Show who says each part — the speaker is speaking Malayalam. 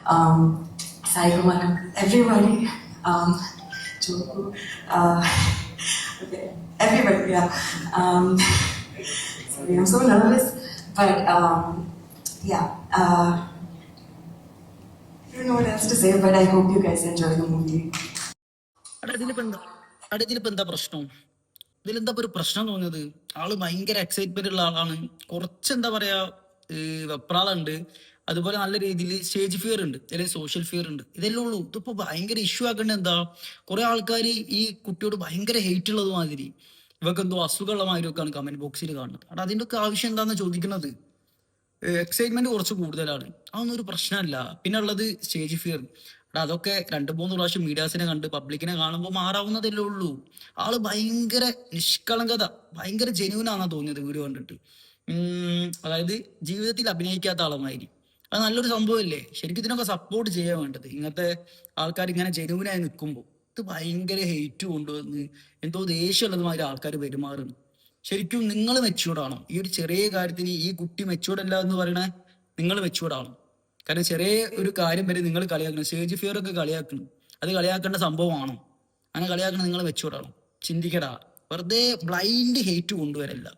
Speaker 1: Sai Kumar, everybody, Choku, okay, everybody, yeah. Sorry, I'm so nervous, but yeah. I don't know what else to say, but I hope you guys enjoy the movie.
Speaker 2: ഇതിലിപ്പോ എന്താ പ്രശ്നം? ഇതിലെന്താ ഒരു പ്രശ്നം തോന്നിയത്? ആള് ഭയങ്കര എക്സൈറ്റ്മെന്റ് ഉള്ള ആളാണ്. കുറച്ച് എന്താ പറയാ വെപ്രാളുണ്ട്. അതുപോലെ നല്ല രീതിയിൽ സ്റ്റേജ് ഫിയർ ഉണ്ട്, അല്ലെങ്കിൽ സോഷ്യൽ ഫിയർ ഉണ്ട്. ഇതെല്ലാം ഉള്ളൂ. ഇതിപ്പോ ഭയങ്കര ഇഷ്യൂ ആക്കേണ്ട എന്താ? കുറെ ആൾക്കാർ ഈ കുട്ടിയോട് ഭയങ്കര ഹെയ്റ്റ് ഉള്ളത് മാതിരി, ഇവർക്ക് എന്തോ അസുഖമുള്ള മാതിരി ഒക്കെയാണ് കമന്റ് ബോക്സിൽ കാണുന്നത്. അവിടെ അതിന്റെ ഒക്കെ ആവശ്യം എന്താണെന്ന് ചോദിക്കുന്നത്. എക്സൈറ്റ്മെന്റ് കുറച്ച് കൂടുതലാണ്, അതൊന്നും ഒരു പ്രശ്നമല്ല. പിന്നെ ഉള്ളത് സ്റ്റേജ് ഫിയർ. അതൊക്കെ 2-3 പ്രാവശ്യം മീഡിയാസിനെ കണ്ട് പബ്ലിക്കിനെ കാണുമ്പോൾ മാറാവുന്നതല്ലേ ഉള്ളൂ. ആള് ഭയങ്കര നിഷ്കളങ്കത, ഭയങ്കര ജെന്യൂനാണെന്നാ തോന്നിയത് വീഡിയോ കണ്ടിട്ട്. അതായത് ജീവിതത്തിൽ അഭിനയിക്കാത്ത ആളുമാതിരി. അത് നല്ലൊരു സംഭവമല്ലേ? ശരിക്കും ഇതിനൊക്കെ സപ്പോർട്ട് ചെയ്യാൻ വേണ്ടത്. ഇങ്ങനത്തെ ആൾക്കാർ ഇങ്ങനെ ജെന്യൂനായി നിൽക്കുമ്പോൾ. ഇത് ഭയങ്കര ഹെയ്റ്റ് കൊണ്ടുവന്ന് എന്തോ ദേഷ്യമുള്ളതുമാതിരി ആൾക്കാർ പെരുമാറുന്നു. ശരിക്കും നിങ്ങൾ മെച്ചൂർഡാണോ? ഈ ഒരു ചെറിയ കാര്യത്തിന് ഈ കുട്ടി മെച്ചൂർഡ് അല്ല എന്ന് പറയണേ, നിങ്ങൾ മെച്ചൂർഡാണോ? കാരണം ചെറിയ ഒരു കാര്യം വരെ നിങ്ങൾ കളിയാക്കണം. സ്റ്റേജ് ഫിയർ ഒക്കെ കളിയാക്കണം. അത് കളിയാക്കേണ്ട സംഭവമാണോ? അങ്ങനെ കളിയാക്കണം നിങ്ങൾ മെച്ചൂർഡാണോ? ചിന്തിക്കടാ. വെറുതെ ബ്ലൈൻഡ് ഹെയ്റ്റ് കൊണ്ടുവരല്ല.